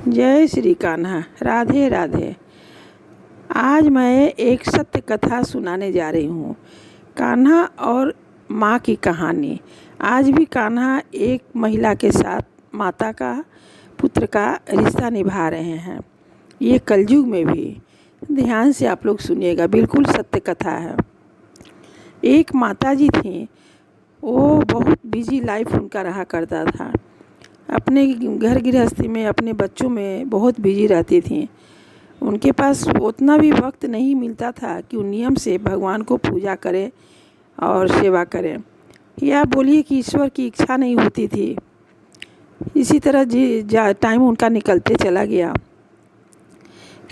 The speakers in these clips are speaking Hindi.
जय श्री कान्हा। राधे राधे। आज मैं एक सत्य कथा सुनाने जा रही हूँ, कान्हा और माँ की कहानी। आज भी कान्हा एक महिला के साथ माता का पुत्र का रिश्ता निभा रहे हैं, ये कलयुग में भी। ध्यान से आप लोग सुनिएगा, बिल्कुल सत्य कथा है। एक माता जी थी, वो बहुत बिजी लाइफ उनका रहा करता था। अपने घर गृहस्थी में, अपने बच्चों में बहुत बिजी रहती थी। उनके पास उतना भी वक्त नहीं मिलता था कि वो नियम से भगवान को पूजा करें और सेवा करें, या बोलिए कि ईश्वर की इच्छा नहीं होती थी। इसी तरह टाइम उनका निकलते चला गया।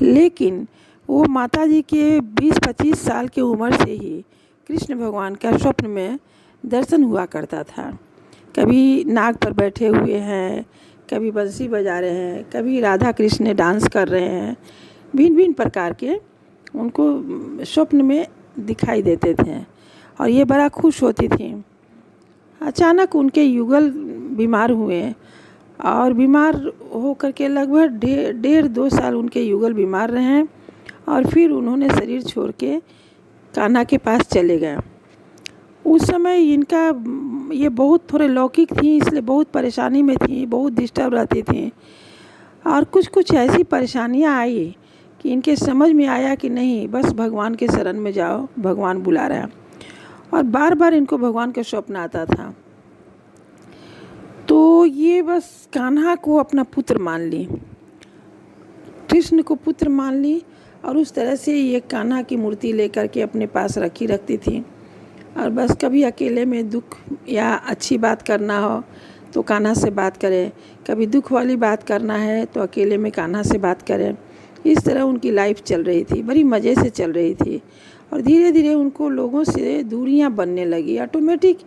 लेकिन वो माता जी के 20-25 साल की उम्र से ही कृष्ण भगवान का स्वप्न में दर्शन हुआ करता था। कभी नाग पर बैठे हुए हैं, कभी बंसी बजा रहे हैं, कभी राधा कृष्ण डांस कर रहे हैं। भिन्न भिन्न प्रकार के उनको स्वप्न में दिखाई देते थे और ये बड़ा खुश होती थी। अचानक उनके युगल बीमार हुए और बीमार होकर के लगभग 1.5-2 साल उनके युगल बीमार रहे और फिर उन्होंने शरीर छोड़ के कान्हा के पास चले गए। उस समय इनका ये बहुत थोड़े लौकिक थी, इसलिए बहुत परेशानी में थी, बहुत डिस्टर्ब रहती थी। और कुछ ऐसी परेशानियां आई कि इनके समझ में आया कि नहीं, बस भगवान के शरण में जाओ, भगवान बुला रहा है। और बार बार इनको भगवान का स्वप्न आता था। तो ये बस कान्हा को अपना पुत्र मान ली, कृष्ण को पुत्र मान ली, और उस तरह से ये कान्हा की मूर्ति लेकर के अपने पास रखती थी। और बस कभी अकेले में दुख या अच्छी बात करना हो तो कान्हा से बात करें, कभी दुख वाली बात करना है तो अकेले में कान्हा से बात करें। इस तरह उनकी लाइफ चल रही थी, बड़ी मज़े से चल रही थी। और धीरे धीरे उनको लोगों से दूरियां बनने लगी। ऑटोमेटिक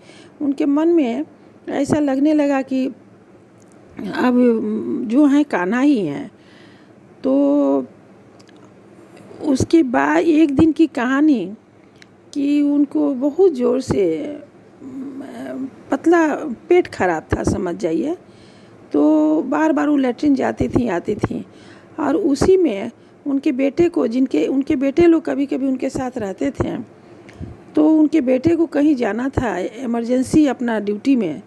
उनके मन में ऐसा लगने लगा कि अब जो हैं कान्हा ही हैं। तो उसके बाद एक दिन की कहानी कि उनको बहुत ज़ोर से पतला पेट खराब था, समझ जाइए। तो बार बार वो लैट्रिन जाती थी आती थी। और उसी में उनके बेटे को, उनके बेटे लोग कभी कभी उनके साथ रहते थे, तो उनके बेटे को कहीं जाना था इमरजेंसी अपना ड्यूटी में।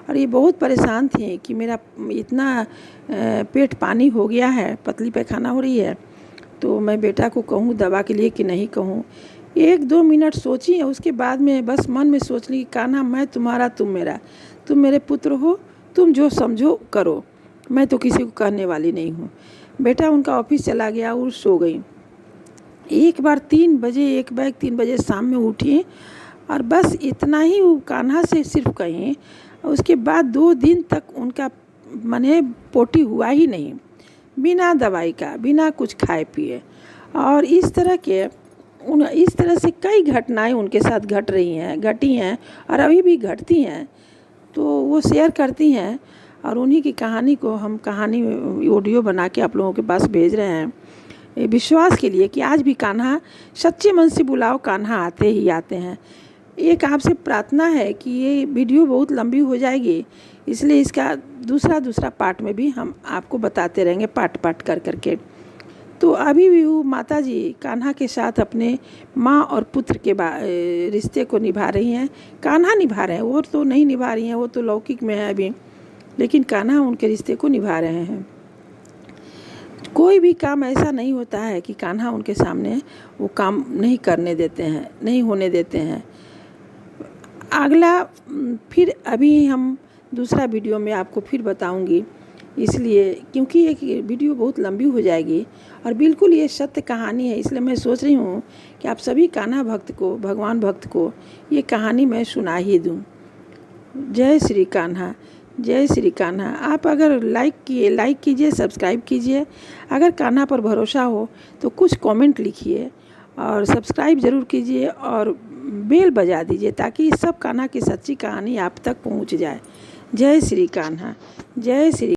और ये बहुत परेशान थी कि मेरा इतना पेट पानी हो गया है, पतली पैखाना हो रही है, तो मैं बेटा को कहूँ दवा के लिए कि नहीं कहूँ। 1-2 मिनट सोची है, उसके बाद में बस मन में सोच ली, कान्हा मैं तुम्हारा, तुम मेरा, तुम मेरे पुत्र हो, तुम जो समझो करो, मैं तो किसी को कहने वाली नहीं हूँ। बेटा उनका ऑफिस चला गया और सो गई। एक बार 3 बजे शाम में उठी और बस इतना ही वो कान्हा से सिर्फ कहीं। उसके बाद 2 दिन तक उनका मने पोटी हुआ ही नहीं, बिना दवाई का, बिना कुछ खाए पिए। और इस तरह से कई घटनाएं उनके साथ घटी हैं और अभी भी घटती हैं। तो वो शेयर करती हैं और उन्हीं की कहानी को हम कहानी ऑडियो बना के आप लोगों के पास भेज रहे हैं, विश्वास के लिए कि आज भी कान्हा, सच्चे मन से बुलाओ, कान्हा आते ही आते हैं। एक आपसे प्रार्थना है कि ये वीडियो बहुत लंबी हो जाएगी, इसलिए इसका दूसरा पार्ट में भी हम आपको बताते रहेंगे, पार्ट कर करके। तो अभी भी वो माता जी कान्हा के साथ अपने माँ और पुत्र के रिश्ते को निभा रही हैं। कान्हा निभा रहे हैं, वो तो नहीं निभा रही हैं, वो तो लौकिक में है अभी, लेकिन कान्हा उनके रिश्ते को निभा रहे हैं। कोई भी काम ऐसा नहीं होता है कि कान्हा उनके सामने वो काम नहीं करने देते हैं, नहीं होने देते हैं। अगला फिर अभी हम दूसरा वीडियो में आपको फिर बताऊंगी, इसलिए क्योंकि ये वीडियो बहुत लंबी हो जाएगी और बिल्कुल ये सत्य कहानी है। इसलिए मैं सोच रही हूँ कि आप सभी कान्हा भक्त को, भगवान भक्त को ये कहानी मैं सुना ही दूँ। जय श्री कान्हा, जय श्री कान्हा। आप अगर लाइक कीजिए, सब्सक्राइब कीजिए। अगर कान्हा पर भरोसा हो तो कुछ कमेंट लिखिए और सब्सक्राइब ज़रूर कीजिए और बेल बजा दीजिए, ताकि सब कान्हा की सच्ची कहानी आप तक पहुंच जाए। जय श्री कान्हा, जय श्री।